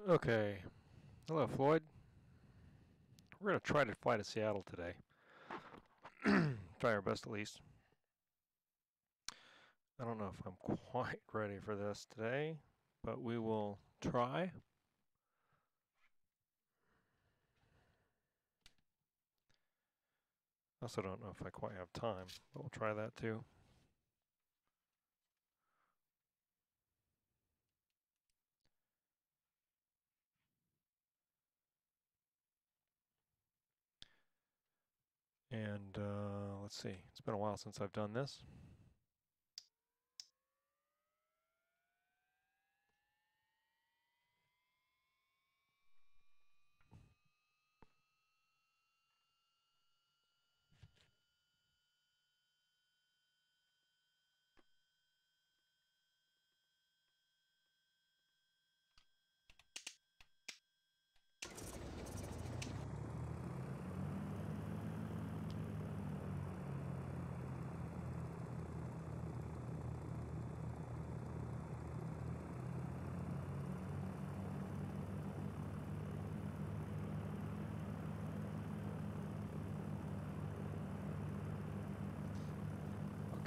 Okay. Hello, Floyd. We're going to try to fly to Seattle today. Try our best, at least. I don't know if I'm quite ready for this today, but we will try. I also don't know if I quite have time, but we'll try that too. And let's see. It's been a while since I've done this.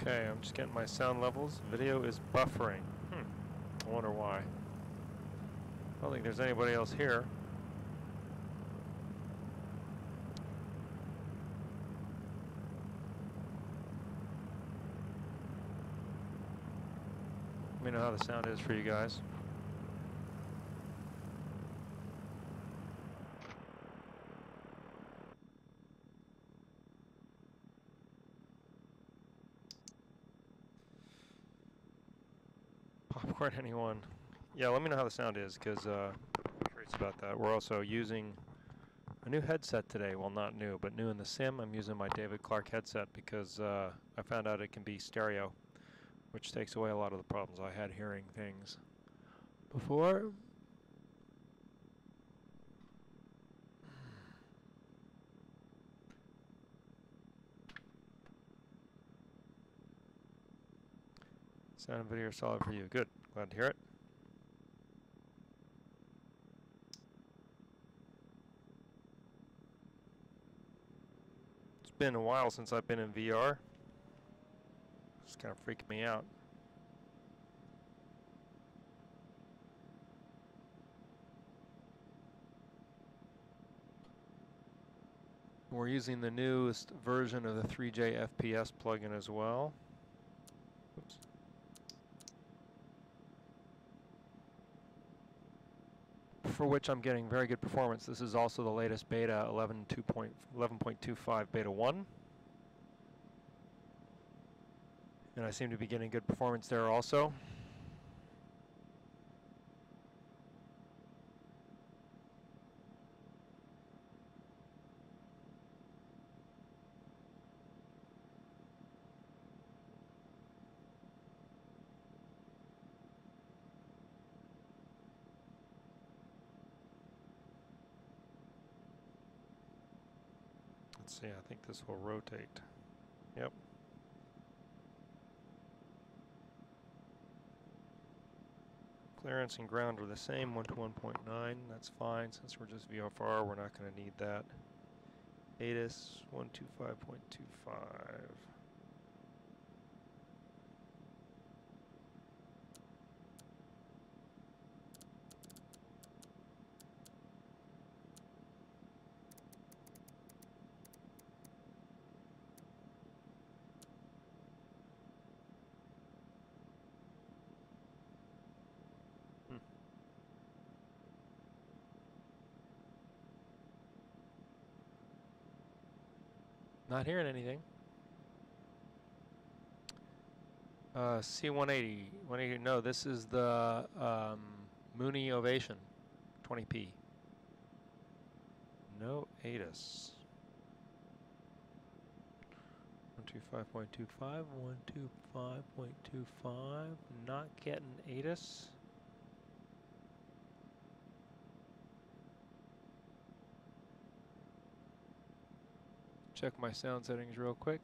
Okay, I'm just getting my sound levels. Video is buffering. I wonder why. I don't think there's anybody else here. Let me know how the sound is for you guys. Popcorn, anyone? Yeah, let me know how the sound is, because I'm curious about that. We're also using a new headset today. Well, not new, but new in the sim. I'm using my David Clark headset because I found out it can be stereo, which takes away a lot of the problems I had hearing things before. Sound and video are solid for you. Good. Glad to hear it. It's been a while since I've been in VR. It's kind of freaking me out. We're using the newest version of the 3J FPS plugin as well. Oops. For which I'm getting very good performance. This is also the latest beta 11.25 beta 1. And I seem to be getting good performance there also. Let's see, I think this will rotate. Yep. Clearance and ground are the same, 1 to 1.9. That's fine. Since we're just VFR, we're not going to need that. ATIS 125.25. Not hearing anything. C180. 180. No, this is the Mooney Ovation 20p. No ATIS. 125.25. 125.25. Not getting ATIS. Check my sound settings real quick.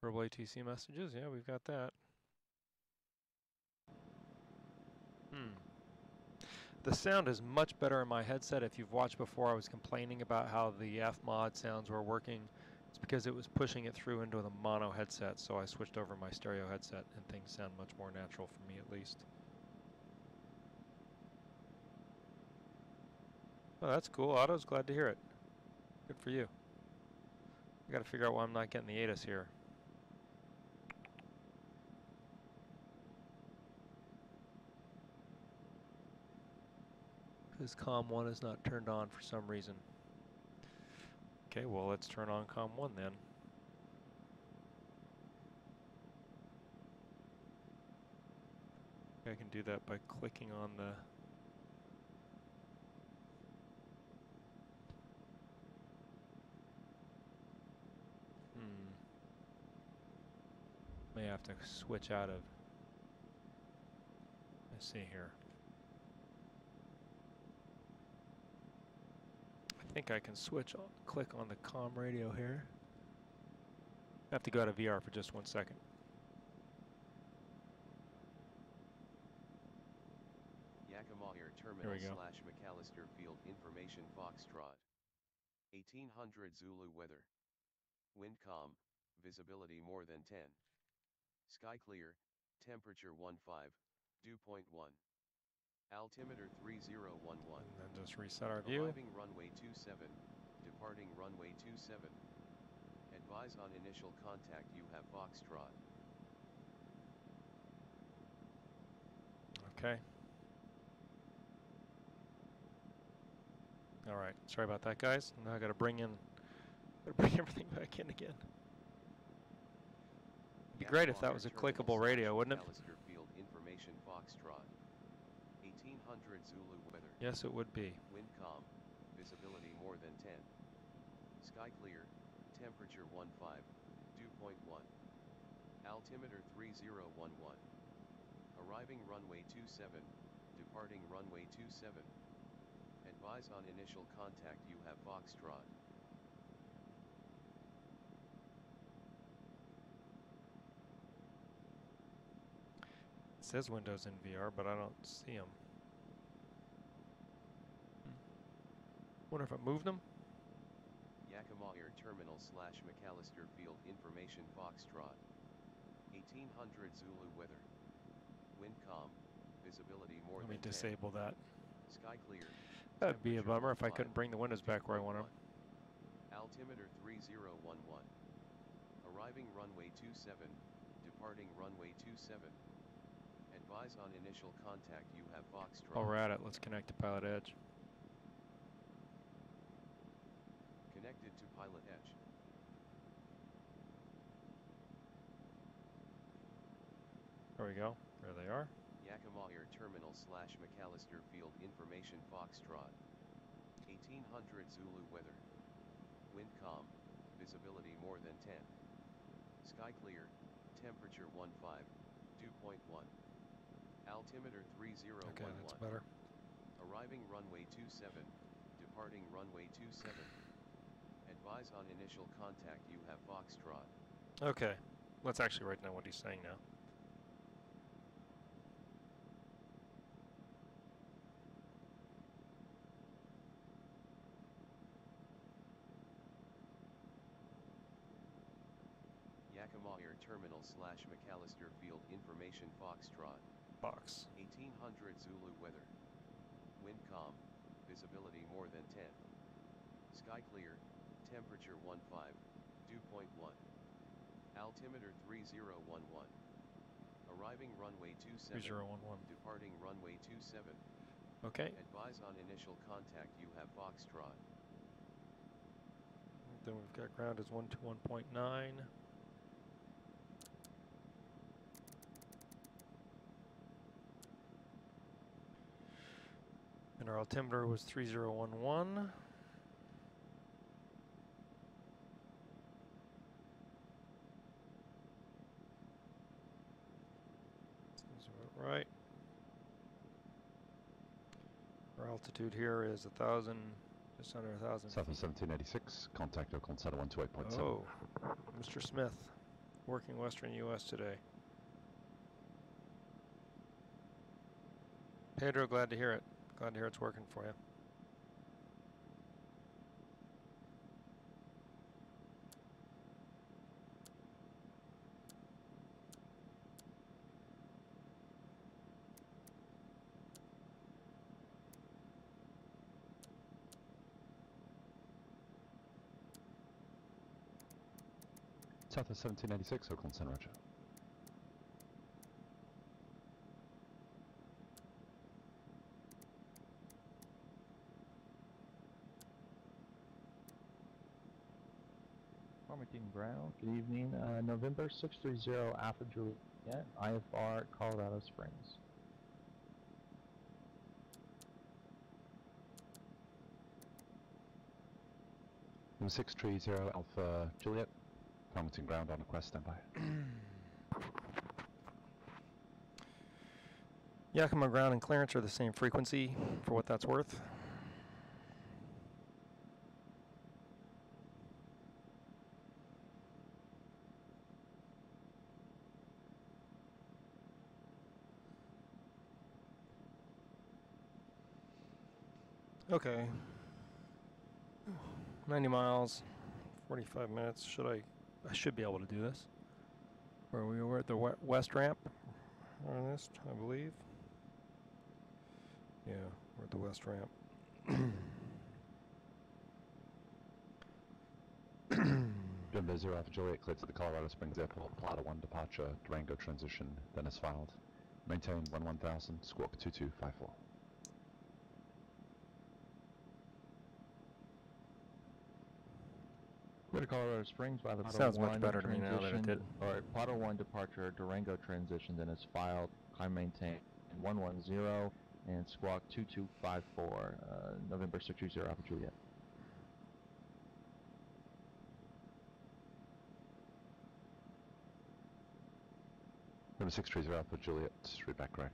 Verbal ATC messages, yeah, we've got that. The sound is much better in my headset. If you've watched before, I was complaining about how the F-mod sounds were working. It's because it was pushing it through into the mono headset, so I switched over my stereo headset, and things sound much more natural for me, at least. Oh, that's cool. Otto's glad to hear it. Good for you. I gotta figure out why I'm not getting the ATIS here. Because COM 1 is not turned on for some reason. Okay, well, let's turn on COM 1 then. I can do that by clicking on the... May have to switch out of... Let's see here. I think I can switch, click on the COM radio here. I have to go out of VR for just 1 second. Yakima Air Terminal / McAllister Field Information Foxtrot. 1800 Zulu weather. Wind calm, visibility more than 10. Sky clear, temperature 15, dew point 1. Altimeter 3011. And then just reset our view. Arriving runway 27, departing runway 27. Advise on initial contact you have Foxtrot. Okay. All right, sorry about that, guys. Now I gotta bring everything back in again. It'd be great if that was a clickable radio, wouldn't it? McAllister Field Information Foxtrot. 1800 Zulu weather. Yes, it would be. Wind calm, visibility more than 10. Sky clear, temperature 15, dew point 1. Altimeter 3011. Arriving runway 27, departing runway 27. Advise on initial contact you have Foxtrot. It says Windows in VR, but I don't see them. Wonder if I moved them? Yakima Air Terminal / McAllister Field Information Foxtrot. 1800 Zulu weather. Wind calm, visibility more than 10. Let me disable that. Sky clear. That'd be a bummer if I couldn't bring the windows back where I want them. Altimeter 3011. Arriving runway 27, departing runway 27. Advise on initial contact you have Foxtrot. While we're at it, let's connect to PilotEdge. Connected to PilotEdge. There we go. There they are. Yakima Air Terminal / McAllister Field Information Foxtrot. 1800 Zulu weather. Wind calm, visibility more than 10. Sky clear, temperature 15, dew point 1. Altimeter 3011. Okay, that's better. Arriving runway 27, departing runway 27. Advise on initial contact you have Foxtrot. Okay, let's actually write down what he's saying now. Yakima Air Terminal / McAllister Field Information Foxtrot. Box. 1800 Zulu weather. Wind calm, visibility more than 10. Sky clear, temperature 15, dew point 1. Altimeter 3011. Arriving runway 27, 3011. departing runway 27. Okay. Advise on initial contact you have Foxtrot. Then we've got ground as 121.9. And our altimeter was 3011. Seems about right. Our altitude here is 1,000, just under 1,000. South of 1786, contact Oakland 128.7. Oh, Mr. Smith, working Western U.S. today. Pedro, glad to hear it. Glad to hear it's working for you. Southwest 1786, Oakland Center, Roger. Farmington Ground, good evening. November 630 Alpha Juliet, IFR, Colorado Springs. Number 630 Alpha Juliet, Farmington Ground on request, standby. Yakima ground and clearance are the same frequency for what that's worth. Okay. 90 miles, 45 minutes. I should be able to do this. Where we were at the west ramp on this, I believe. Yeah, we're at the west ramp. November 0 Alpha Juliet, cleared to the Colorado Springs Airport, Plata 1 departure, Durango transition, then is filed. Maintain 1000, squawk 2254. Go to Colorado Springs by the Sounds much better to me now than it did. Or Plata 1 departure, Durango transition, then is filed. Climb maintain 110 and squawk 2254, November 630 Alpha Juliet. Number 630 Alpha Juliet, read back right.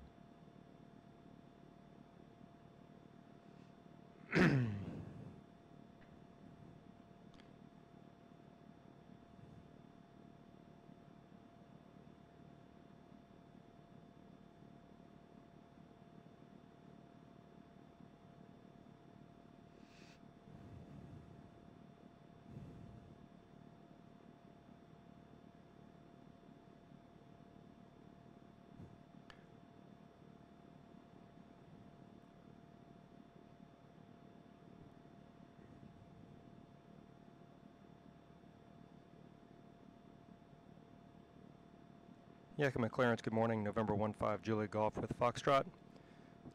Yakima clearance, good morning, November 15 Juliet Golf with Foxtrot.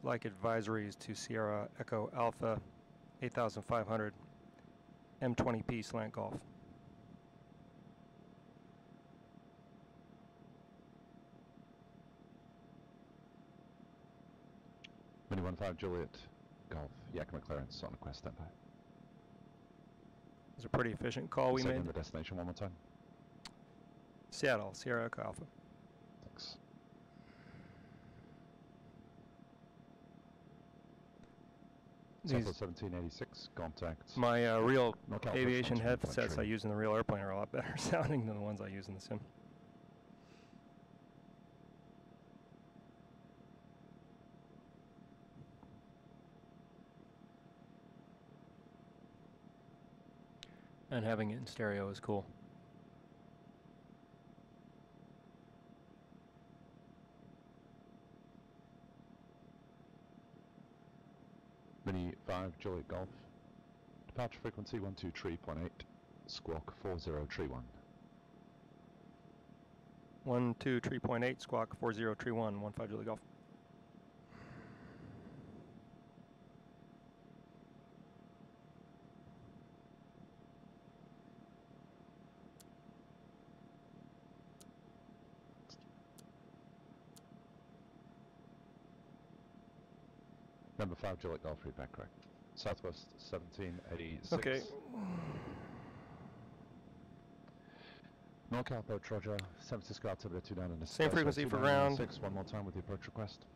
Like advisories to Sierra Echo Alpha 8500 M20P slant golf. Mooney 15 Juliet, Golf, Yakima clearance on request, standby. It was a pretty efficient call we made. The destination one more time. Seattle, Sierra Echo Alpha. Thanks. Southwest 1786, contact. My real NorCal aviation approach headsets I use in the real airplane are a lot better sounding than the ones I use in the sim. And having it in stereo is cool. Mini 5 Juliet Golf, departure frequency 123.8, squawk 4031. 123.8, squawk 4031, 15 Juliet Golf. Number 5 Juliet Golf, read back correct. Southwest 1786. Okay. NorCal approach, Roger. San Francisco altimeter 29 and a Same frequency for ground. one more time with the approach request.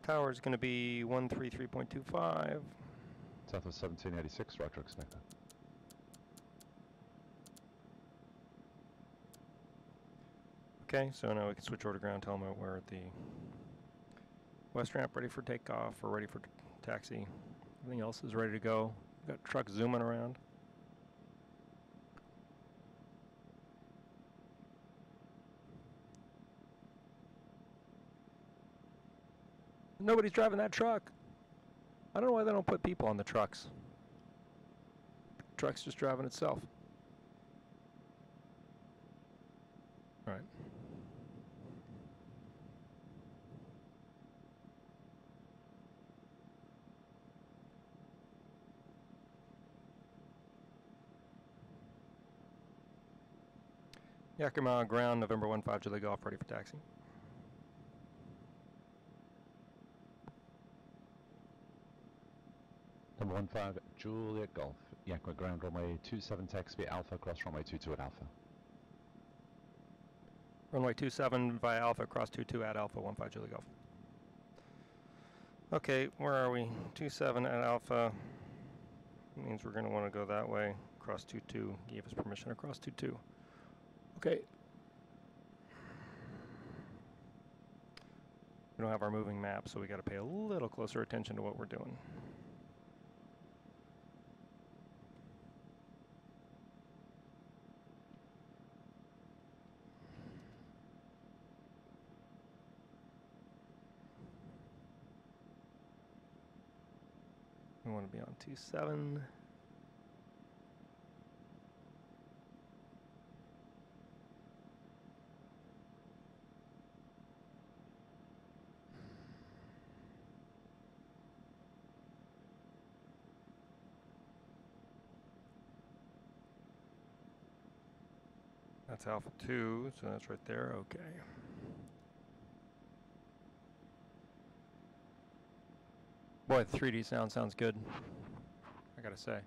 Tower is going to be 133.25. Southwest 1786, Roger, expected. Okay, so now we can switch over to ground, tell them we're at the West ramp ready for takeoff or ready for taxi. Everything else is ready to go. We've got trucks zooming around. Nobody's driving that truck. I don't know why they don't put people on the trucks. The truck's just driving itself. All right. Yakima ground, November 15, Julie Golf, ready for taxi. Number 15, Juliet Golf, Yakima ground runway 27 taxi Alpha, cross runway 22 at Alpha. Runway 27 via Alpha, cross 22 at Alpha, 15 Julie Golf. Okay, where are we? 27 at Alpha. Means we're going to want to go that way. Cross 22. Gave us permission to cross 22. Okay. We don't have our moving map, so we got to pay a little closer attention to what we're doing. We want to be on 27. That's Alpha 2, so that's right there. Okay. Boy, the 3D sound sounds good, I gotta say.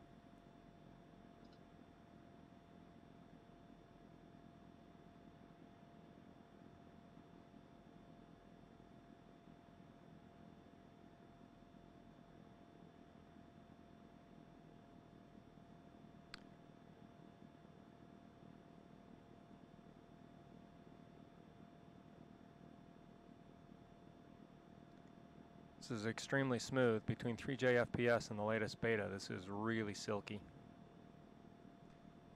This is extremely smooth. Between 3J FPS and the latest beta, this is really silky.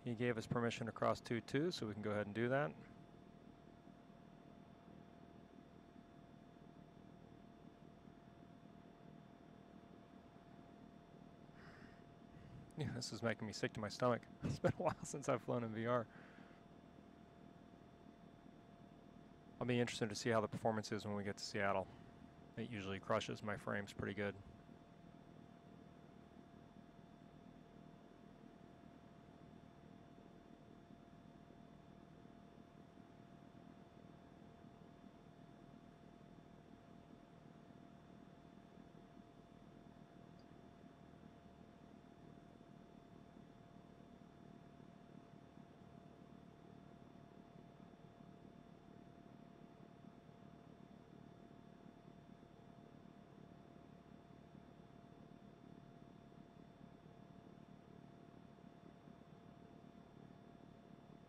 He gave us permission to cross 22, so we can go ahead and do that. Yeah, this is making me sick to my stomach. It's been a while since I've flown in VR. I'll be interested to see how the performance is when we get to Seattle. It usually crushes my frames pretty good.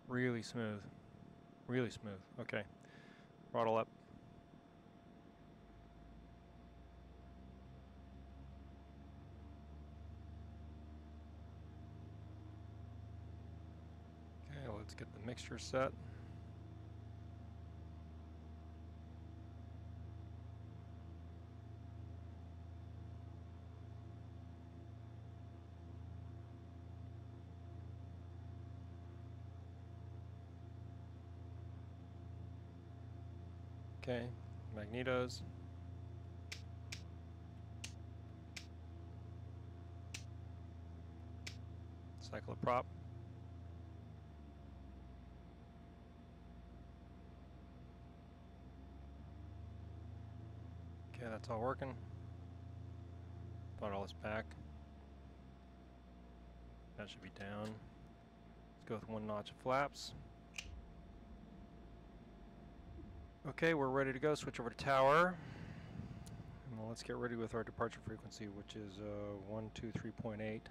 Really smooth. Really smooth. Okay. Throttle up. Okay, let's get the mixture set. Okay, magnetos. Cycle of prop. Okay, that's all working. Throttle is back. That should be down. Let's go with 1 notch of flaps. Okay, we're ready to go. Switch over to tower. And well, let's get ready with our departure frequency, which is 123.8.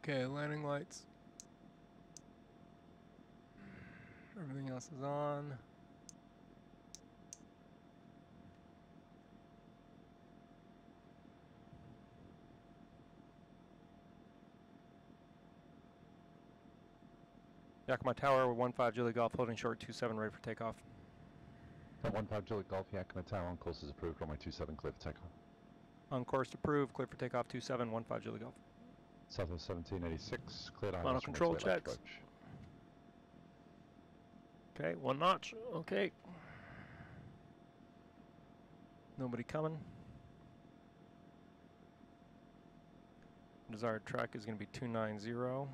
Okay, landing lights. Everything else is on. Yakima Tower, 15 Julie Golf, holding short, 27, ready for takeoff. 15 Juliet Golf, Yakima Tower on course is approved, runway 27, clear for takeoff. On course approved, clear for takeoff, 27, 15 Julie Golf. Southwest 1786, cleared Final ILS control runway 28 left checks. approach. Okay, 1 notch, okay. Nobody coming. Desired track is going to be 290.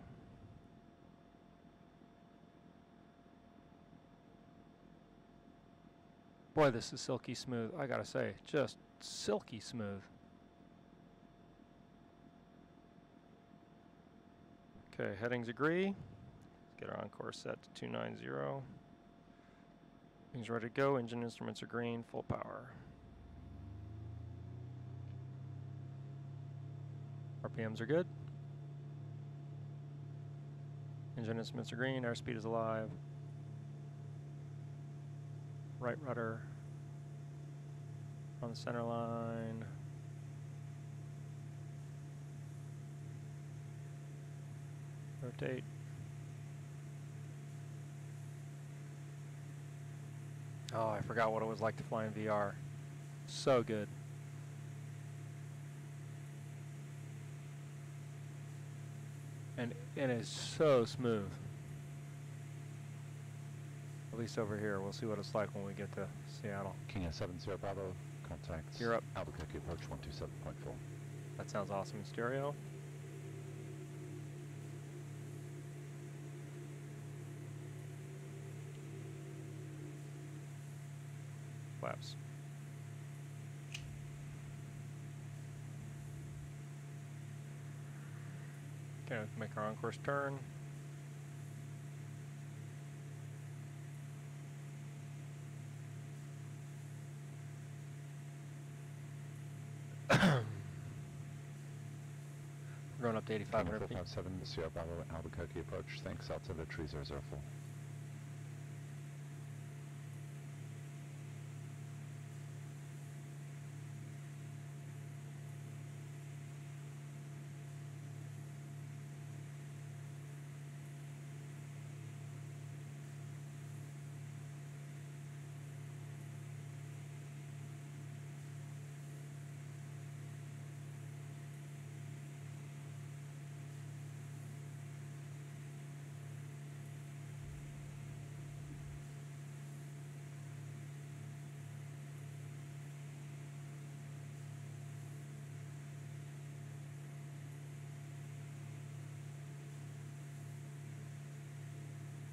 Boy, this is silky smooth, I gotta say, just silky smooth. Okay, headings agree. Let's get our on-course set to 290. Things ready to go, engine instruments are green, full power. RPMs are good. Engine instruments are green, airspeed is alive. Right rudder on the center line. Rotate. Oh, I forgot what it was like to fly in VR. So good. And it is so smooth. At least over here. We'll see what it's like when we get to Seattle. King Air 70 Bravo, contact. You're up. Albuquerque approach 127.4. That sounds awesome in stereo. Flaps. Okay, let's make our on-course turn. We're going up to 8,500 feet. 457 Sierra Bravo, Albuquerque approach. Thanks, altimeter 3004.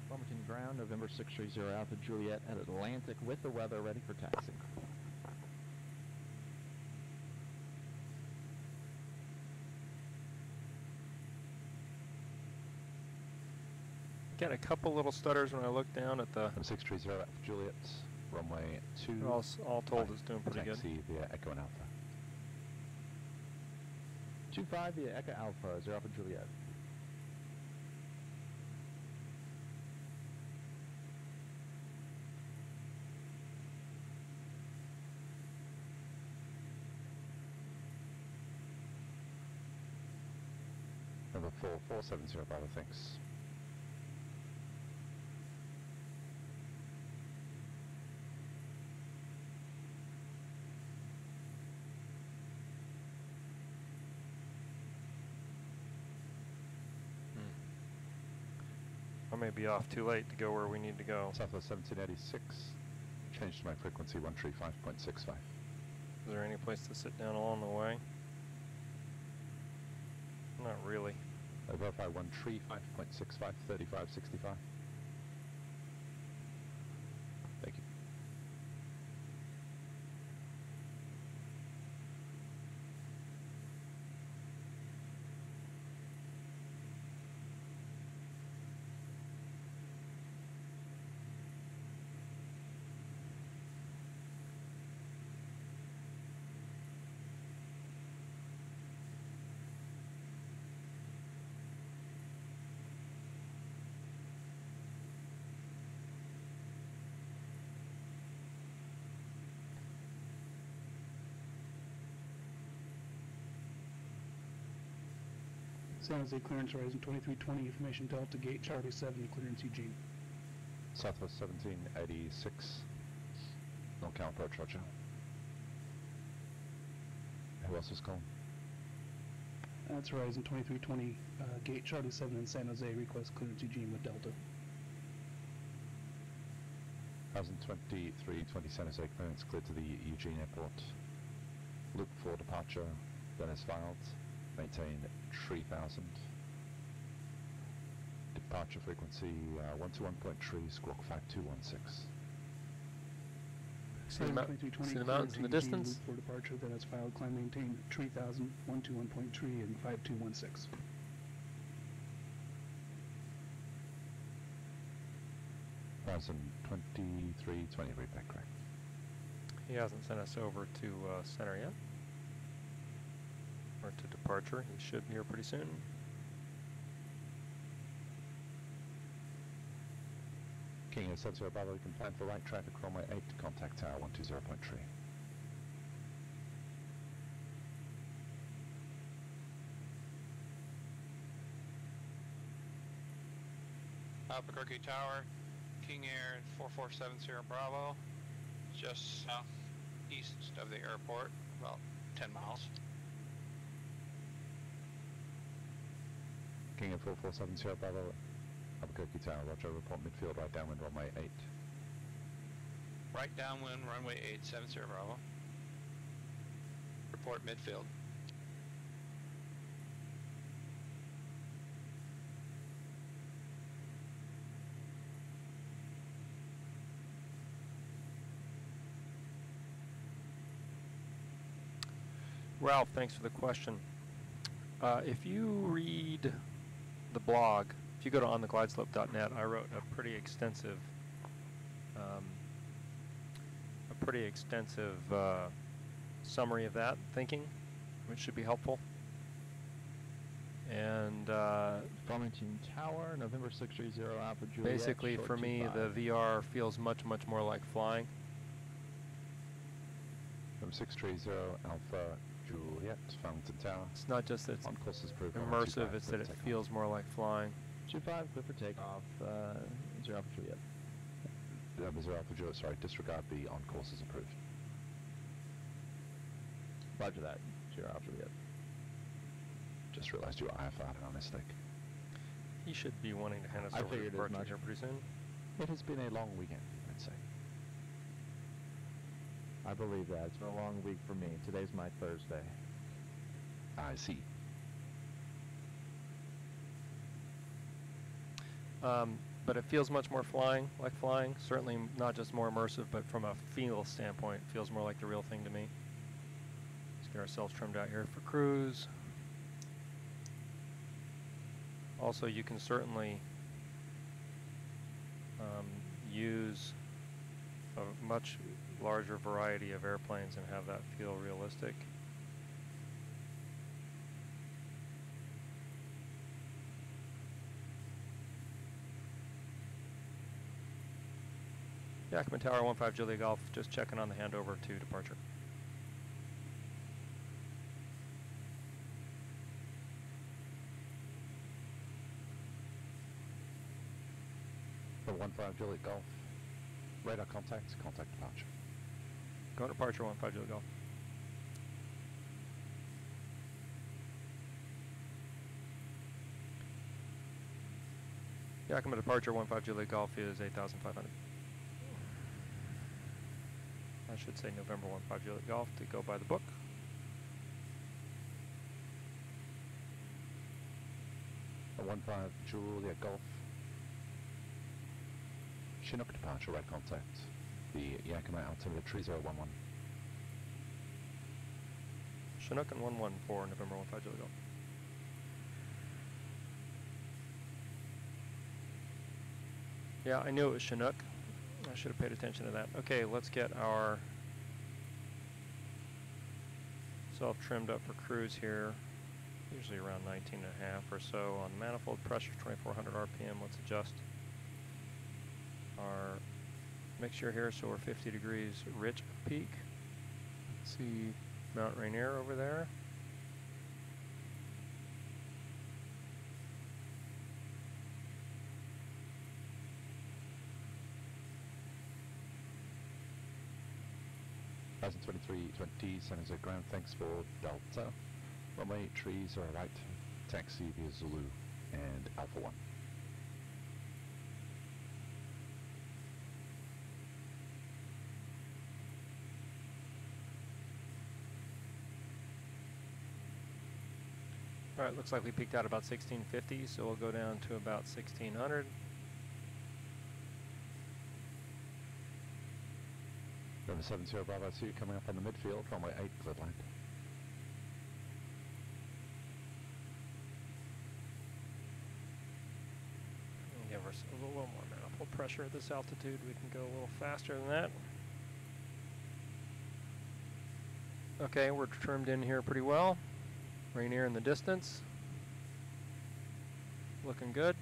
Wilmington ground, November 630 Alpha Juliet at Atlantic with the weather ready for taxi. Get a couple little stutters when I look down at the. 630 Alpha Juliet, runway 2. All told, it's doing pretty good. Taxi via Echo and Alpha. 25 via Echo Alpha, 0 Alpha Juliet. Number 4470 Bravo, thanks. I may be off too late to go where we need to go. Southwest 1786, change to my frequency 135.65. Is there any place to sit down along the way? Not really. Verify 135.65, 3565. Thank you. San Jose clearance horizon 2320, information Delta Gate Charlie 7, clearance Eugene. Southwest 1786. No count approach, roger. Who else is calling? That's horizon 2320, Gate Charlie 7 in San Jose, request clearance Eugene with Delta. 2320 San Jose clearance cleared to the Eugene Airport. Loop for departure, then is filed. Maintain 3000. Departure frequency 121.3, squawk 5216. See the mountains in the distance? Loop for departure, then it's filed, climb maintain 3000, 121.3 and 5216. Thousand 2320, read back correct. He hasn't sent us over to center yet. Or to departure. He should be here pretty soon. King is Sub-Zero Bravo, you can plan for right traffic runway 8, contact tower 120.3. Albuquerque Tower, King Air 4470 Bravo, just southeast of the airport, about 10 miles. King Air 4470 Bravo, Albuquerque Tower, roger, report midfield, right downwind runway 8. Right downwind, runway 870 Bravo. Report midfield. Ralph, thanks for the question. If you read the blog, if you go to ontheglideslope.net, I wrote a pretty extensive summary of that thinking, which should be helpful. And Farmington Tower, November 630 Alpha Juliet. basically, short for me, 25. the VR feels much more like flying. From 630 Alpha Juliet, Farmington Tower. It's not just that it's On course is approved. immersive; it's that it feels more like flying. 25, clear for takeoff, 0 Alpha Juliet. 0 Alpha Juliet, sorry, disregard the on course is approved. Roger that, 0 Alpha Juliet. Just realized you IFR'd on mistake. He should be wanting to hand us I over to figured as departure much. here pretty soon. It has been a long weekend, I'd say. I believe that. It's been a long week for me. Today's my Thursday. I see. But it feels much more like flying. Certainly not just more immersive, but from a feel standpoint, it feels more like the real thing to me. Let's get ourselves trimmed out here for cruise. Also, you can certainly use a much larger variety of airplanes and have that feel realistic. Yakima Tower 15 Julia Golf, just checking on the handover to departure. For 15 Juliet Golf, radar contact departure. Go to departure 15 Julia Golf. Yakima departure 15 Julia Golf is 8,500. I should say November 15 Juliet Golf to go by the book. A 15 Juliet Golf. Chinook departure, right contact. The Yakima altimeter 3011. Chinook and 11 for November 15 Juliet Golf. Yeah, I knew it was Chinook. I should have paid attention to that. Okay, let's get our self trimmed up for cruise here. Usually around 19.5 or so on manifold pressure, 2400 RPM. Let's adjust our mixture here so we're 50 degrees rich peak. Let's see Mount Rainier over there. Horizon 2320, San Jose ground, thanks for Delta. Runway trees are right, taxi via Zulu and Alpha 1. Alright, looks like we peaked out about 1650, so we'll go down to about 1600. November 70 Bravo 2 coming up on the midfield, runway 8, clear land. Give us a little more manifold pressure at this altitude. We can go a little faster than that. Okay, we're trimmed in here pretty well. Rainier in the distance. Looking good.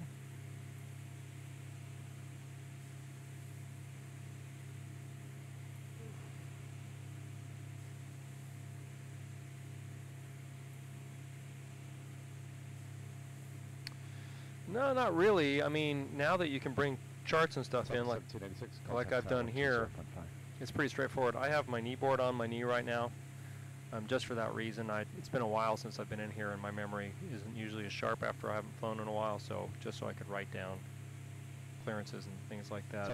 No, not really. I mean, now that you can bring charts and stuff in, like I've done here, it's pretty straightforward. I have my knee board on my knee right now. Just for that reason. It's been a while since I've been in here, and my memory isn't usually as sharp after I haven't flown in a while, so just so I could write down clearances and things like that,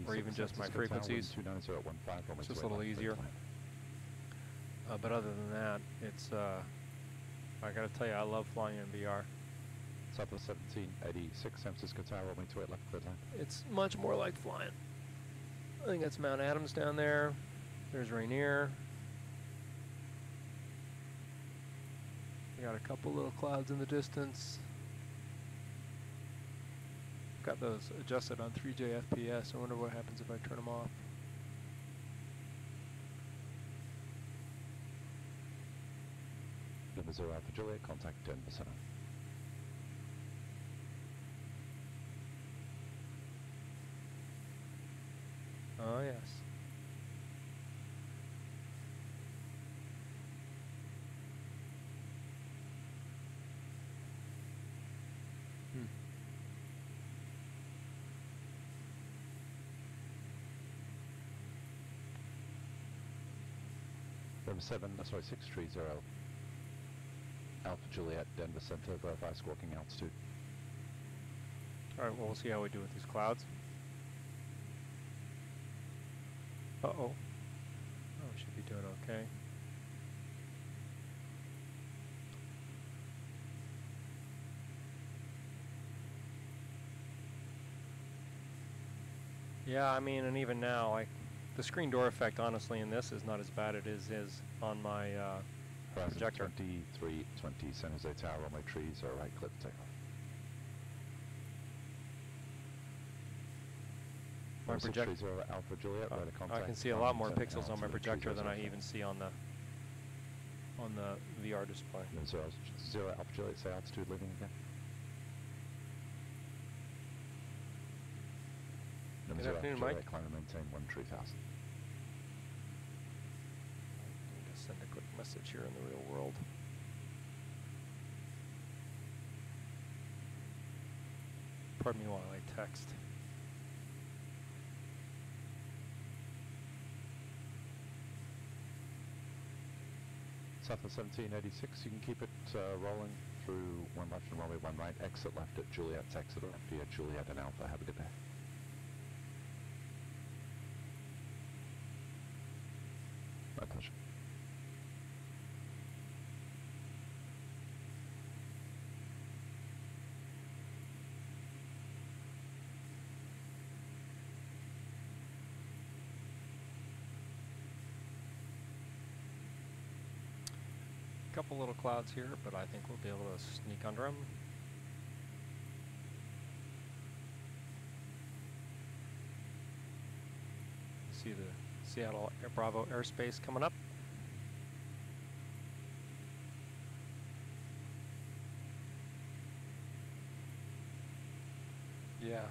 or even just my frequencies. It's just a little easier. But other than that, it's, I gotta tell you, I love flying in VR. Southwest 1786, San Francisco Tower, runway 28 left, clear land. It's much more like flying. I think that's Mount Adams down there. There's Rainier. We got a couple little clouds in the distance. Got those adjusted on 3J FPS. I wonder what happens if I turn them off. Number 0 Alpha Juliet, contact 10%. Oh, yes. Number 630 Alpha Juliet, Denver Center, verify squawking altitude. Alright, well, we'll see how we do with these clouds. Uh-oh. Oh, we should be doing okay. Yeah, I mean, and even now, the screen door effect, honestly, in this is not as bad as it is on my projector. 2320 San Jose Tower, on my trees are right, clip takeoff. My projector. Alpha Juliet, I can see a lot more pixels on my projector than I even see on the VR display. 0 Alpha Juliet, say altitude leaving again. Good afternoon, Mike. Climb and maintain 13,000. Just send a quick message here in the real world. Pardon me while I text. Southwest 1786, you can keep it rolling through 1 left and runway 1 right, exit left at Juliet, exit left via Juliet and Alpha. Have a good day. My pleasure. Couple little clouds here, but I think we'll be able to sneak under them. See the Seattle Bravo airspace coming up. Yeah.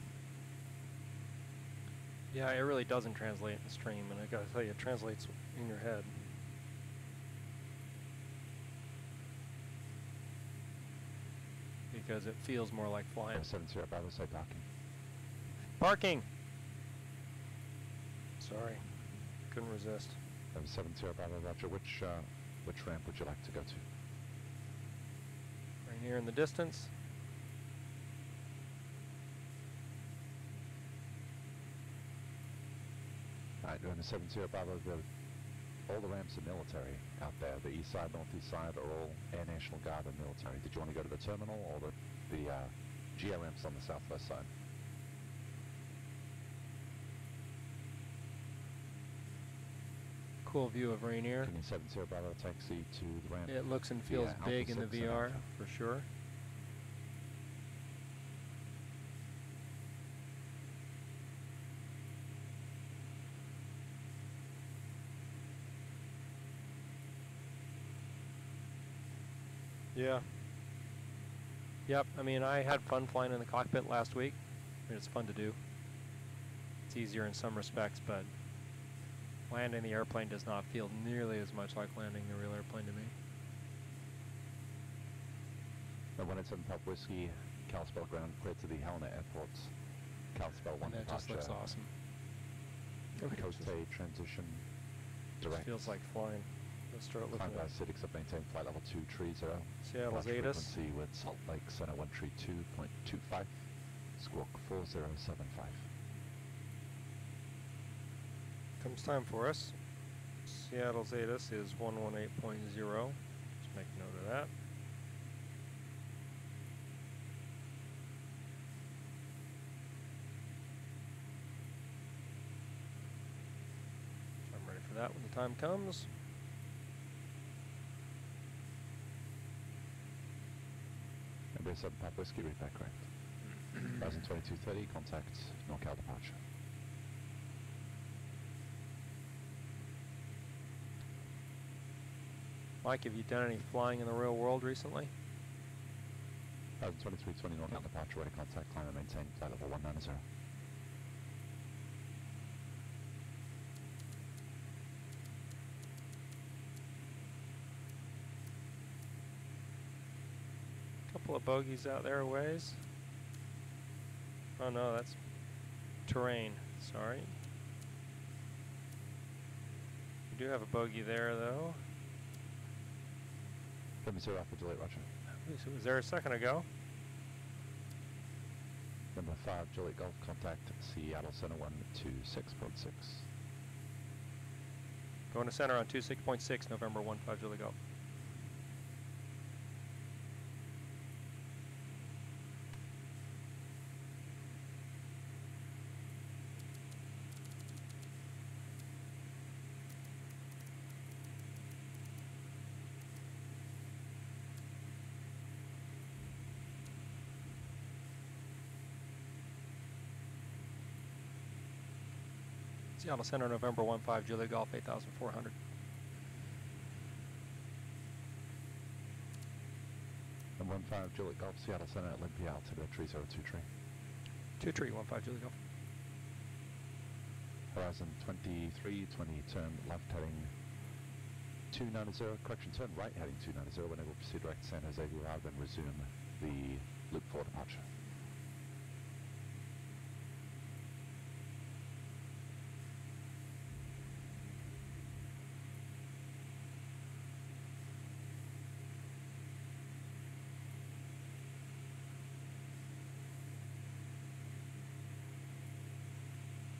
Yeah, it really doesn't translate in the stream, and I gotta tell you, it translates in your head. Because it feels more like flying. 70 Bravo, say parking. Parking! Sorry, couldn't resist. 70 Bravo, roger. Which ramp would you like to go to? Right here in the distance. Alright, doing a 70 Bravo, all the ramps are military out there. The east side, northeast side are all Air National Guard and military. Did you want to go to the terminal or the GA ramps on the southwest side? Cool view of Rainier. Can you 70 Bravo taxi to the ramp? It looks and feels Yeah, big in Alpha the 6 and VR, Alpha. for sure. Yeah. Yep, I mean, I had fun flying in the cockpit last week. I mean, it's fun to do. It's easier in some respects, but landing the airplane does not feel nearly as much like landing the real airplane to me. And 187 Pop Whiskey, Kalispell ground clear to the Helena Airport. Kalispell 1 And that just looks departure. awesome. I mean, it Coast just- A transition just direct. feels like flying. Let's start looking Climb by at Citic sub maintain flight level 230. Seattle's Launch ATIS. frequency with Salt Lake Center 132.25. Squawk 4075. Comes time for us. Seattle's ATIS is 118.0. Just make note of that. I'm ready for that when the time comes. Embrace 7 Pop Whiskey, read back correct. 1022.30, contact NorCal departure. Mike, have you done any flying in the real world recently? 1023.20, NorCal departure, ready contact, climb and maintain flight level 190. Couple of bogeys out there a ways. Oh no, that's terrain. Sorry. We do have a bogey there though. Let me 0 Alpha Juliet, roger. Was there a second ago? Number 5 Juliet Golf, contact Seattle Center 126.6. Going to center on 26.6, November 15 Julie Golf. Seattle Center, November 15 Julie Golf, 8,400. And 15 Juliet Golf, Seattle Center, Olympia, altimeter 302 Two tree, 15 Julie Golf. Horizon 23, 20, turn left heading 290, correction, turn right heading 290, when able to proceed direct to San Jose, arrive and resume the loop 4 departure.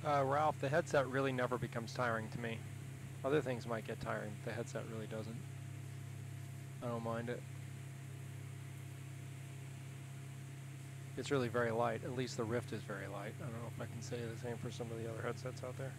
Ralph, the headset really never becomes tiring to me. Other things might get tiring, but the headset really doesn't. I don't mind it. It's really very light. At least the Rift is very light. I don't know if I can say the same for some of the other headsets out there.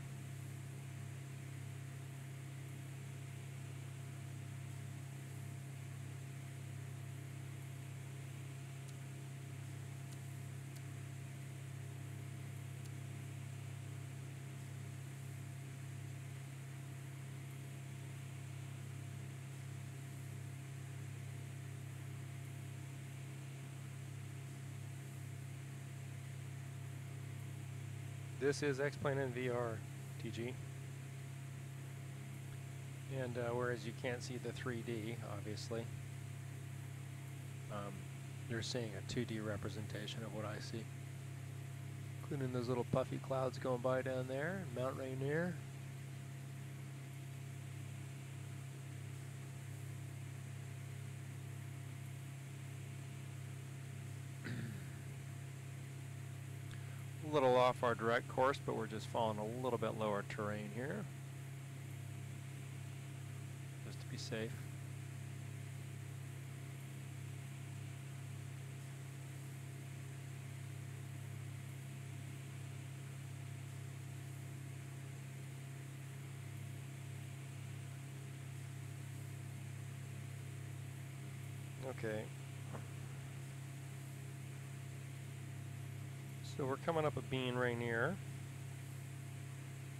This is X-Plane in VR, TG. And whereas you can't see the 3D, obviously, you're seeing a 2D representation of what I see. Including those little puffy clouds going by down there, Mount Rainier. A little off our direct course, but we're just following a little bit lower terrain here, just to be safe. Okay. So we're coming up a Bean Rainier.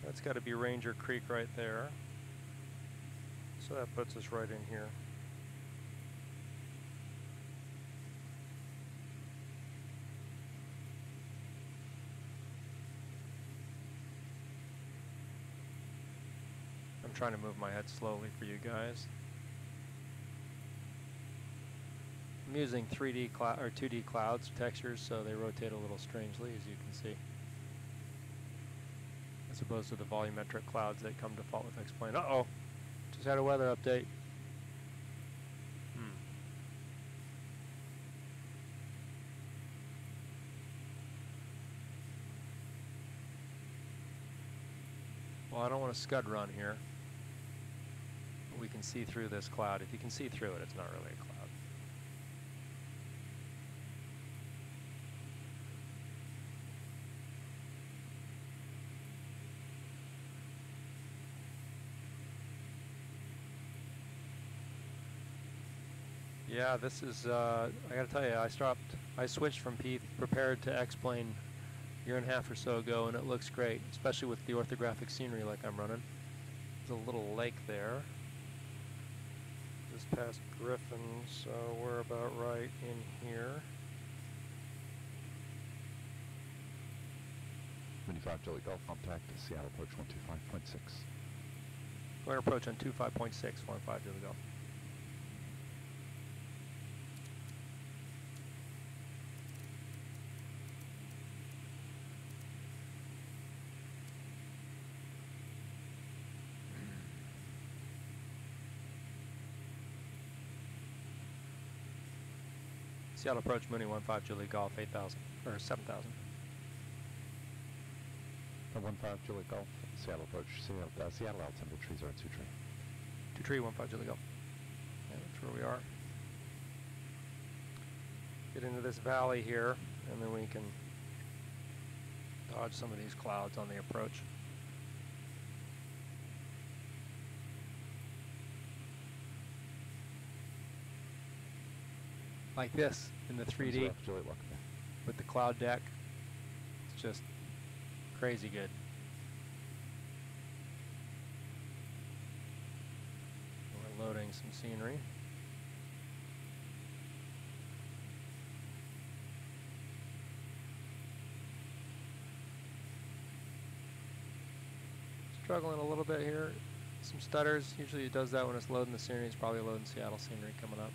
That's got to be Ranger Creek right there. So that puts us right in here. I'm trying to move my head slowly for you guys. I'm using 3D cloud or 2D clouds textures, so they rotate a little strangely, as you can see, as opposed to the volumetric clouds that come default with X-Plane. Uh-oh, just had a weather update. Well, I don't want to scud run here. But we can see through this cloud. If you can see through it, it's not really a cloud. Yeah, this is, I gotta tell you, I switched from prepared to X-Plane a year and a half or so ago, and it looks great, especially with the orthographic scenery like I'm running. There's a little lake there, just past Griffin, so we're about right in here. 25 Jolly Golf, contact Seattle approach 125.6. Going to approach on 25.6, 15 Jolly Golf. Seattle approach Mooney 15 Julie Golf 8,000 or 7,000. 15 Julie Golf, Seattle approach, Seattle altimeter 302 tree. 2 tree 15 Julie Golf. Yeah, that's where we are. Get into this valley here, and then we can dodge some of these clouds on the approach. Like this in the 3D with the cloud deck. It's just crazy good. We're loading some scenery. Struggling a little bit here. Some stutters. Usually it does that when it's loading the scenery. It's probably loading Seattle scenery coming up.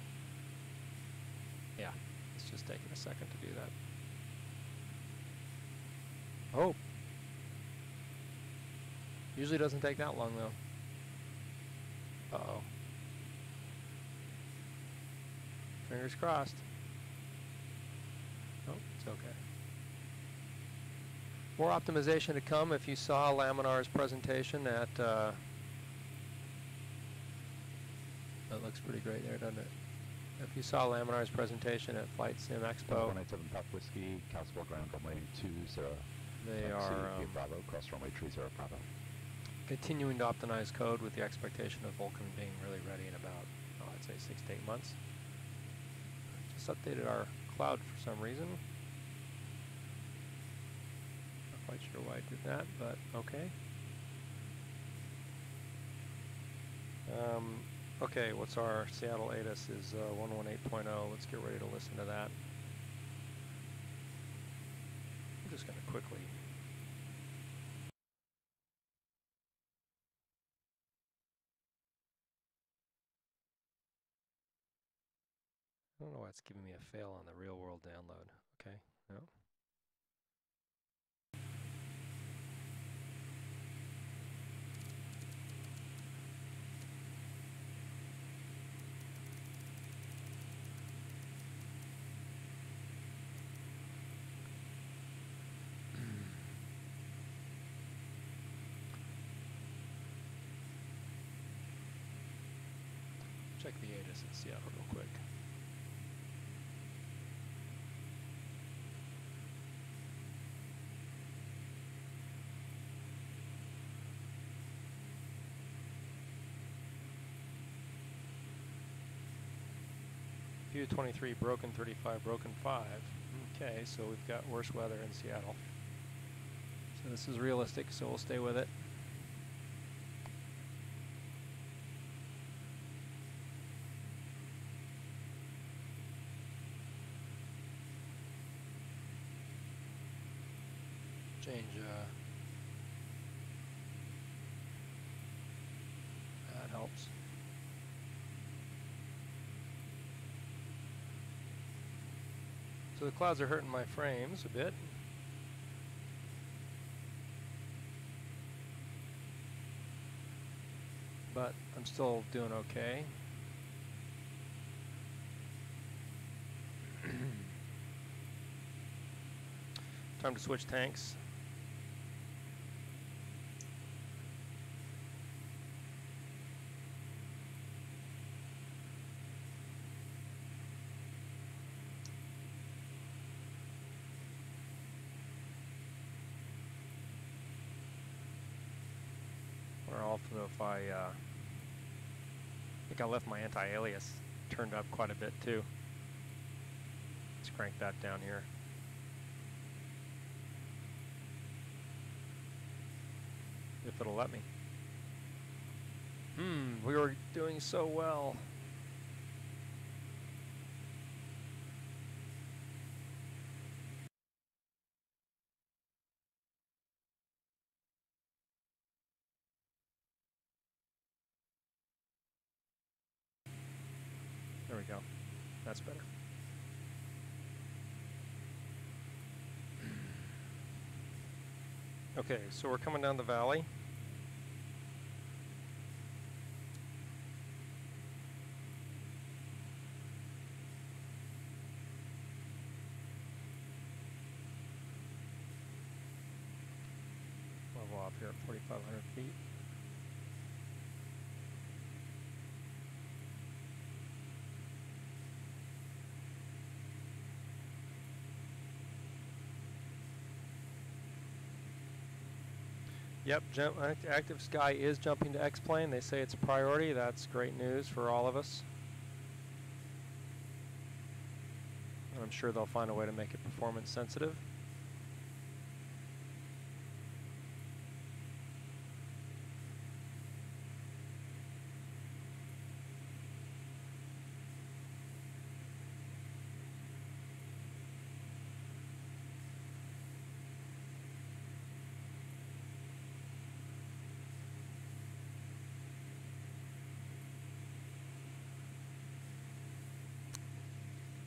Yeah, it's just taking a second to do that. Oh. Usually doesn't take that long though. Uh-oh. Fingers crossed. Oh, it's okay. More optimization to come. If you saw Laminar's presentation at, that looks pretty great there, doesn't it? If you saw Laminar's presentation at Flight Sim Expo, 187 Pop Whiskey, Castle Ground runway 20. they are Bravo, cross runway 30 Bravo. Continuing to optimize code with the expectation of Vulcan being really ready in about, oh, I'd say 6 to 8 months. Just updated our cloud for some reason. Not quite sure why I did that, but okay. Okay, what's our Seattle ATIS is 118.0. Let's get ready to listen to that. I'm just going to quickly. I don't know why it's giving me a fail on the real world download. Okay, no. check the ATIS in Seattle real quick. View 23, broken 35, broken 5. Okay, so we've got worse weather in Seattle. So this is realistic, so we'll stay with it. Change, that helps. So the clouds are hurting my frames a bit. But I'm still doing okay. Time to switch tanks. Or I'll know if I think I left my anti-alias turned up quite a bit too. Let's crank that down here. If it'll let me. We were doing so well. There we go. That's better. Okay, so we're coming down the valley. Level off here at 4,500 feet. Yep, active sky is jumping to X-plane. They say it's a priority. That's great news for all of us. And I'm sure they'll find a way to make it performance sensitive.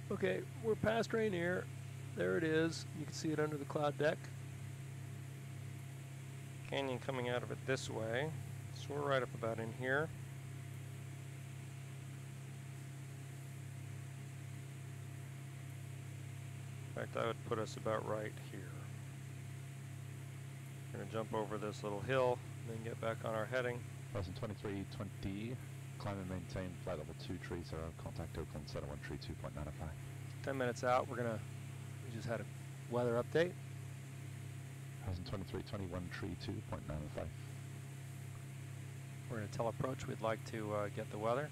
Okay, we're past Rainier. There it is. You can see it under the cloud deck. Canyon coming out of it this way. So we're right up about in here. In fact, I would put us about right here. We're going to jump over this little hill and then get back on our heading. 2320, climb and maintain flight level 230, contact Oakland Center 132.95. 10 minutes out, we just had a weather update. 2321, 32.95. We're going to tell approach we'd like to get the weather.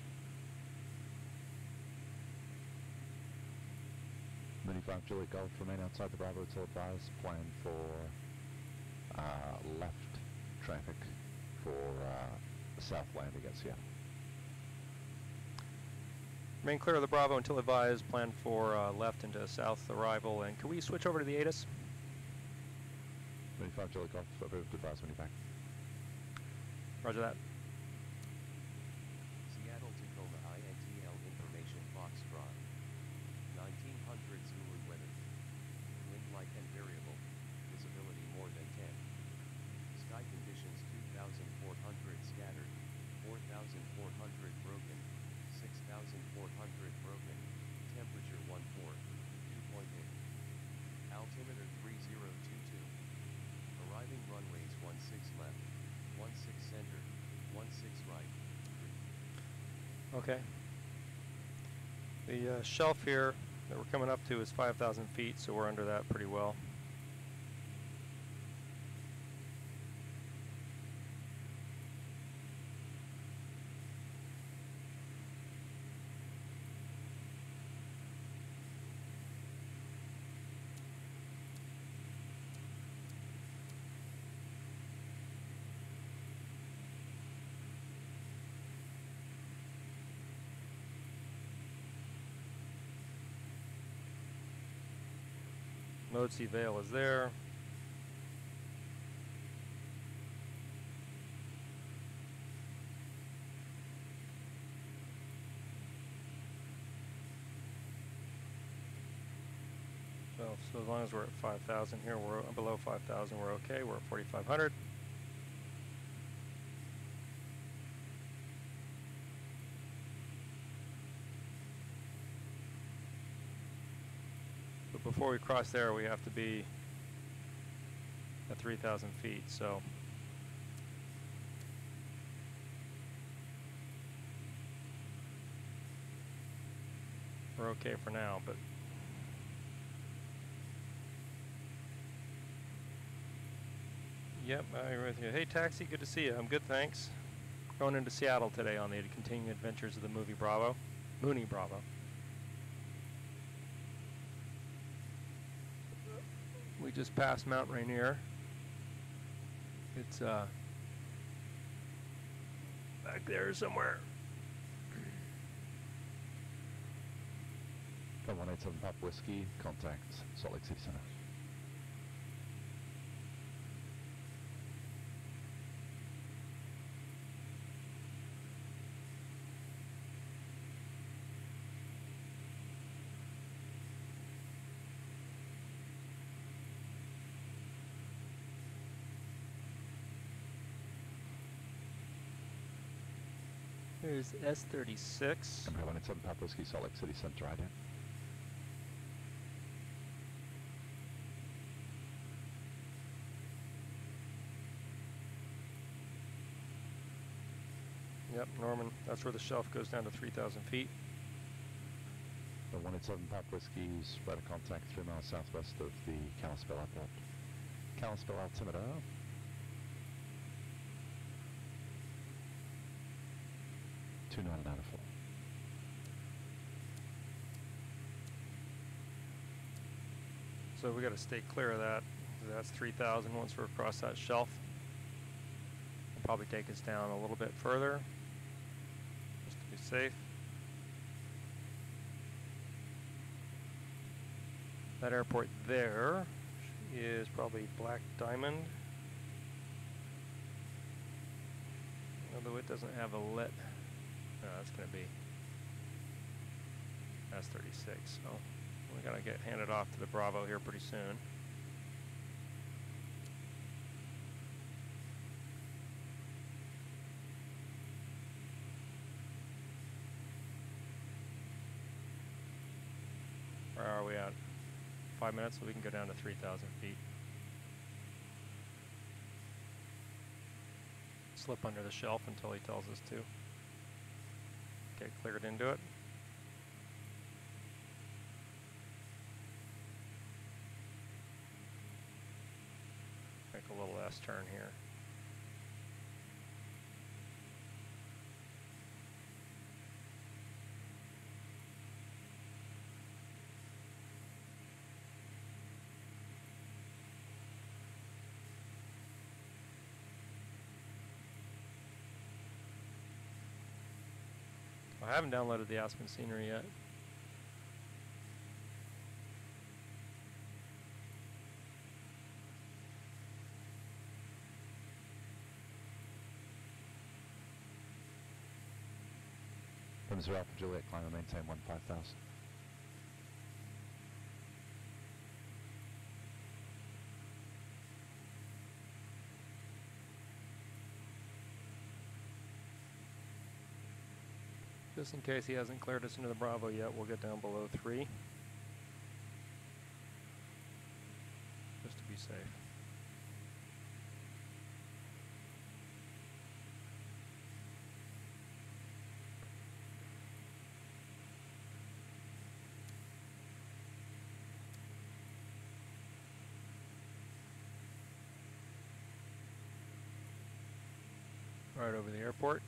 Mooney 5 Juliet Golf, remain outside the Bravo till advised. Plan for left traffic for south landing at Seattle. Remain clear of the Bravo until advised. Plan for left into south arrival. And can we switch over to the ATIS? Mooney 5 Juliet Golf, approved, advised when you're back. Roger that. Seattle Tacoma INTL information Foxtrot. 1900 Zulu weather. Wind light and variable. Visibility more than 10. Sky conditions 2,400 scattered. 4,400 broken. 6,400 broken. Temperature 14. Dew point in. Altimeter 3022. Arriving runways 16 left. 16 center. 16 right. Okay. The shelf here that we're coming up to is 5,000 feet, so we're under that pretty well. Mode C Veil is there. So as long as we're at 5,000 here, we're below 5,000, we're okay. We're at 4,500. But before we cross there, we have to be at 3,000 feet, so we're okay for now, but yep, I agree with you. Hey, Taxi, good to see you. I'm good, thanks. Going into Seattle today on the continuing adventures of the movie Bravo, Mooney Bravo. We just passed Mount Rainier. It's back there somewhere. Come 187 Pop Whiskey, contact Salt Lake City Center. There's S36. Number 187 Pop Whiskey, Salt Lake City Center, right in. Yep, Norman, that's where the shelf goes down to 3,000 feet. The 187 Pop Whiskey is right of contact 3 miles southwest of the Kalispell Airport. Kalispell altimeter. 2994. So we got to stay clear of that. That's 3,000 once we're across that shelf. It'll probably take us down a little bit further, just to be safe. That airport there is probably Black Diamond. Although it doesn't have a lit. No, that's going to be S36. So we got to get handed off to the Bravo here pretty soon. Where are we at? 5 minutes, so we can go down to 3,000 feet. Slip under the shelf until he tells us to. Get cleared into it. Make a little S turn here. I haven't downloaded the Aspen scenery yet. From 0 Alpha Juliet, climb and maintain 15,000. Just in case he hasn't cleared us into the Bravo yet, we'll get down below 3. Just to be safe. right over the airport.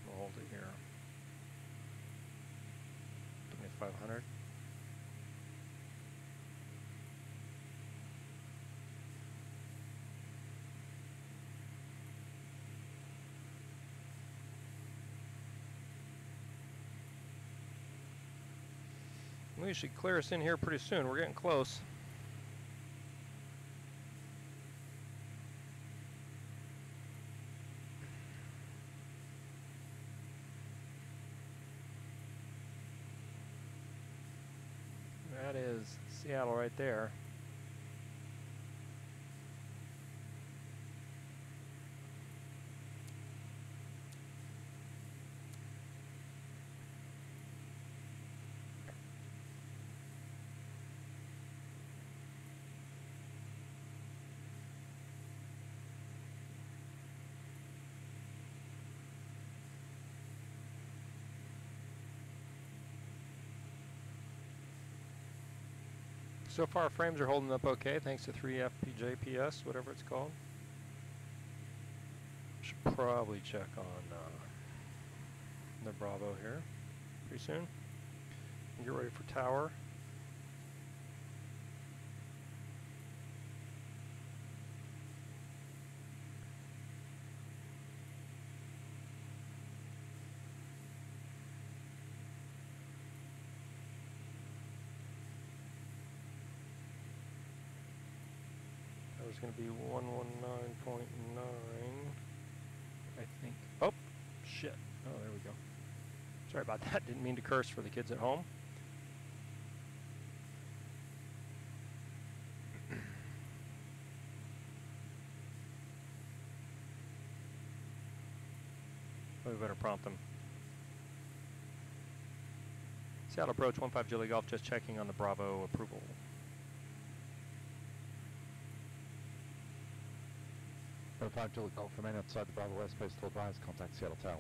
We'll hold it here. 2500. We should clear us in here pretty soon. We're getting close. That is Seattle right there. So far, frames are holding up okay, thanks to 3FPJPS, whatever it's called. Should probably check on the Bravo here pretty soon. Get ready for tower. It's going to be 119.9, I think. Oh, shit. Oh, there we go. Sorry about that. Didn't mean to curse for the kids at home. We better prompt them. Seattle approach 15 Julie Golf, just checking on the Bravo approval. 5 Julie Golf, remain outside the Bravo airspace till advised. Contact Seattle Tower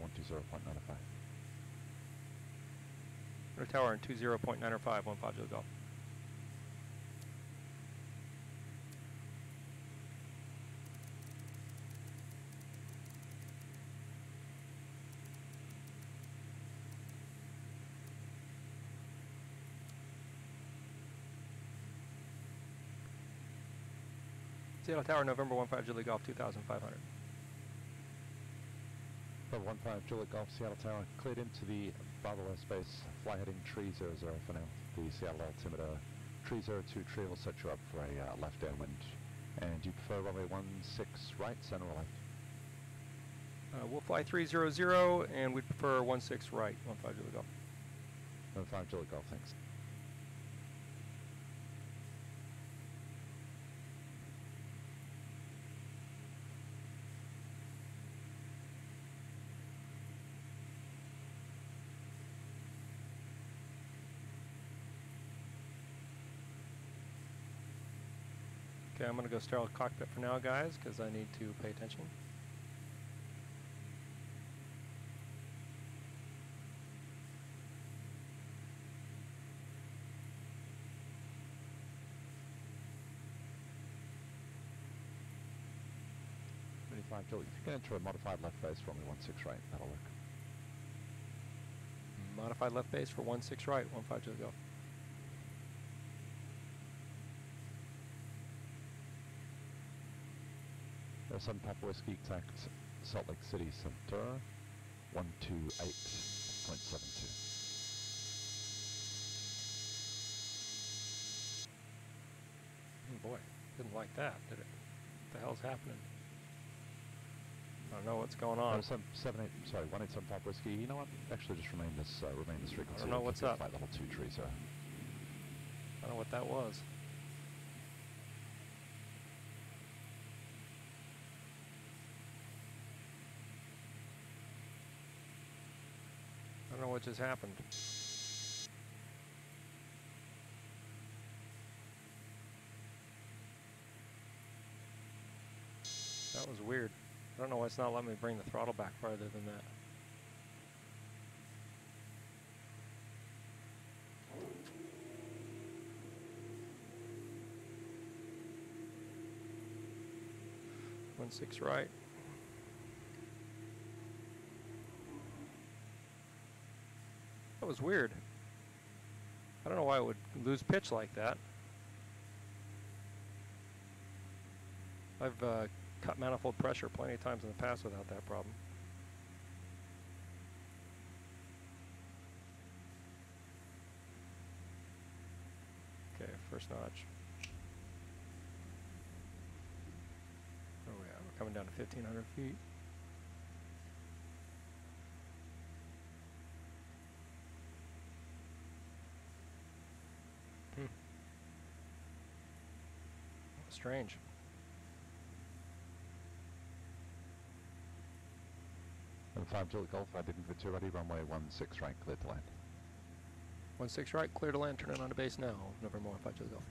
120.95. Tower in 20.905, 15 Julie Golf. Seattle Tower, November 15 Julie Golf, 2,500. 15 Julie Golf, Seattle Tower, cleared into the Bravo airspace, fly heading tree 00 for now. The Seattle altimeter, tree 02, tree will set you up for a left downwind. And do you prefer runway 16 right, center or left? We'll fly 300 and we'd prefer 16 right, 15 Julie Golf. 15 Julie Golf, thanks. Okay, I'm going to go sterile cockpit for now, guys, because I need to pay attention. Julie, if you can enter a modified left base for only 16 right, that'll work. Modified left base for 16 right, 15 Julie Golf. Sun Papa Whiskey, contact Salt Lake City Center, 128.72. Oh boy, didn't like that, did it? What the hell's happening? I don't know what's going on. 187 Papa Whiskey. You know what? Actually, just remain this frequency. I don't know what's up. Flight level 2 tree, sir. I don't know what that was. I don't know what just happened. That was weird. I don't know why it's not letting me bring the throttle back farther than that. 16 right. That was weird. I don't know why it would lose pitch like that. I've cut manifold pressure plenty of times in the past without that problem. Okay, first notch. Oh yeah, we're coming down to 1,500 feet. Strange. And 5 Juliet Golf, I didn't for 2 ready, runway 16 right, clear to land. 16 right, clear to land, turn in onto base now. November 15 Juliet Golf.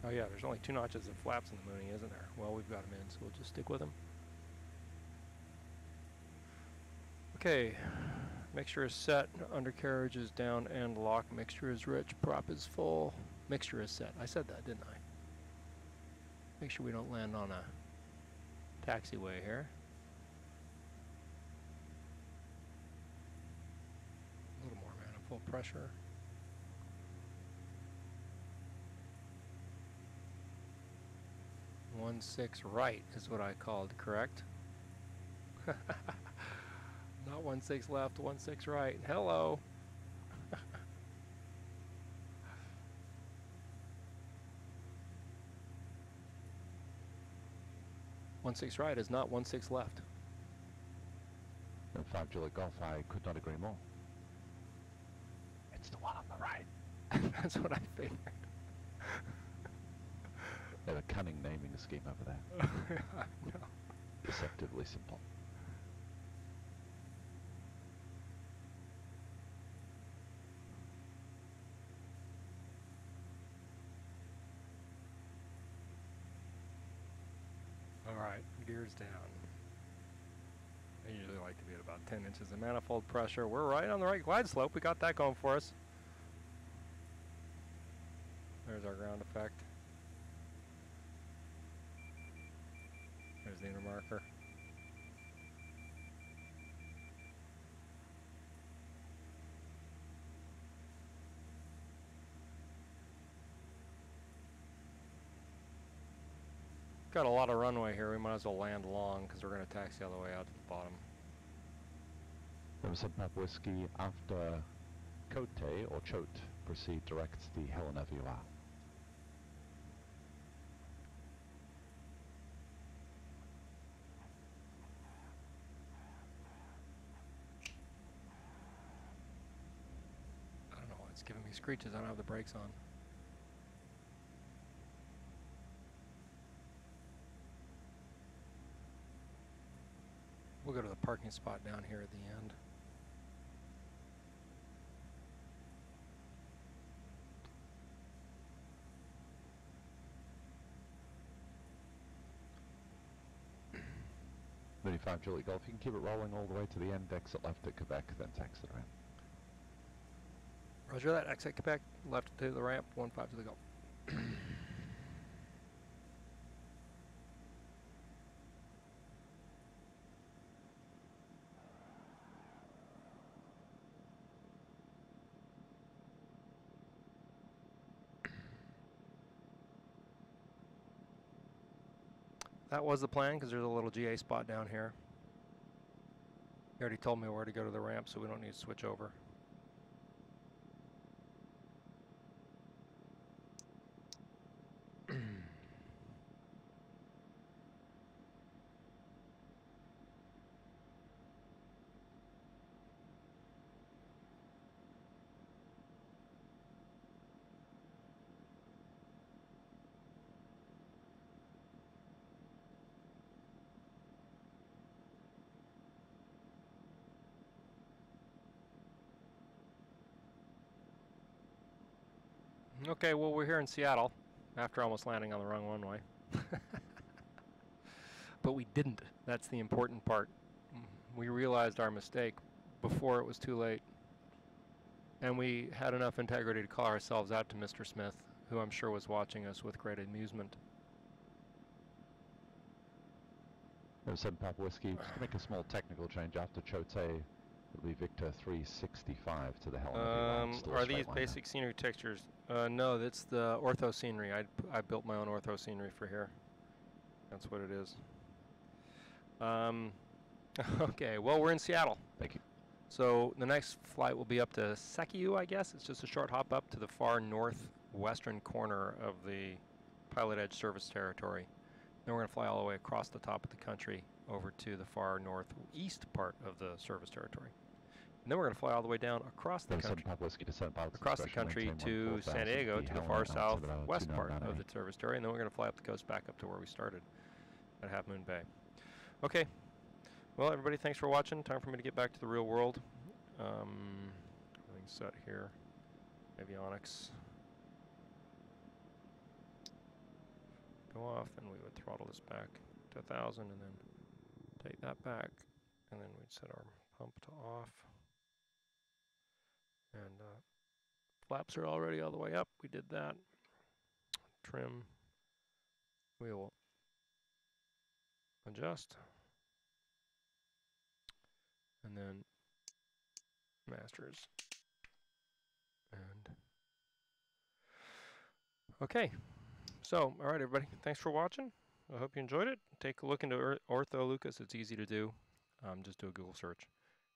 Oh yeah, there's only 2 notches of flaps in the Mooney, isn't there? Well, we've got them in, so we'll just stick with them. Okay, mixture is set, undercarriage is down and locked, mixture is rich, prop is full, mixture is set. I said that, didn't I? Make sure we don't land on a taxiway here. A little more manifold pressure. One six right is what I called, correct? Not 16 left, 16 right. Hello. 16 right is not 16 left. And 5 Juliet Golf, I could not agree more. It's the one on the right. That's what I figured. They have a cunning naming scheme over there. No. Deceptively simple. Alright, gears down. I usually like to be at about 10 inches of manifold pressure. We're right on the right glide slope. We got that going for us. There's our ground effect. There's the inner marker. Got a lot of runway here. We might as well land long because we're going to taxi all the way out to the bottom. There was some Pub Whiskey after Cote or Chote, proceed direct the Helena VOR. I don't know why it's giving me screeches. I don't have the brakes on. We'll go to the parking spot down here at the end. Mooney 5 Juliet Golf, you can keep it rolling all the way to the end, exit left at Quebec, then taxi around. Roger that, exit Quebec, left to the ramp, 15 to the Gulf. That was the plan because there's a little GA spot down here. He already told me where to go to the ramp, so we don't need to switch over. Okay, well, we're here in Seattle after almost landing on the wrong runway. But we didn't. That's the important part. We realized our mistake before it was too late. And we had enough integrity to call ourselves out to Mr. Smith, who I'm sure was watching us with great amusement. 7 Papa Whiskey, just make a small technical change after Chote. It'll be Victor 365 to the helmet. Are these basic scenery textures? No, that's the ortho scenery. I built my own ortho scenery for here. That's what it is. Okay, well, we're in Seattle. Thank you. So the next flight will be up to Sekiu, I guess. It's just a short hop up to the far northwestern corner of the PilotEdge service territory. Then we're going to fly all the way across the top of the country over to the far northeast part of the service territory. And then we're going to fly all the way down across the country, to San Diego, to the far southwest part of the service territory. And then we're going to fly up the coast back up to where we started at Half Moon Bay. Okay. Well, everybody, thanks for watching. Time for me to get back to the real world. Everything's set here. Avionics. Go off, then we would throttle this back to 1,000 and then take that back. And then we'd set our pump to off. And flaps are already all the way up. We did that. Trim. We will adjust. And then masters. And okay. So, all right, everybody. Thanks for watching. I hope you enjoyed it. Take a look into Ortho Lucas. It's easy to do. Just do a Google search.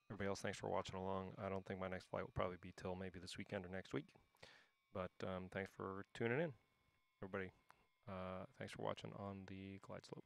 Everybody else, thanks for watching along. I don't think my next flight will probably be till maybe this weekend or next week. But thanks for tuning in. Everybody, thanks for watching on the glide slope.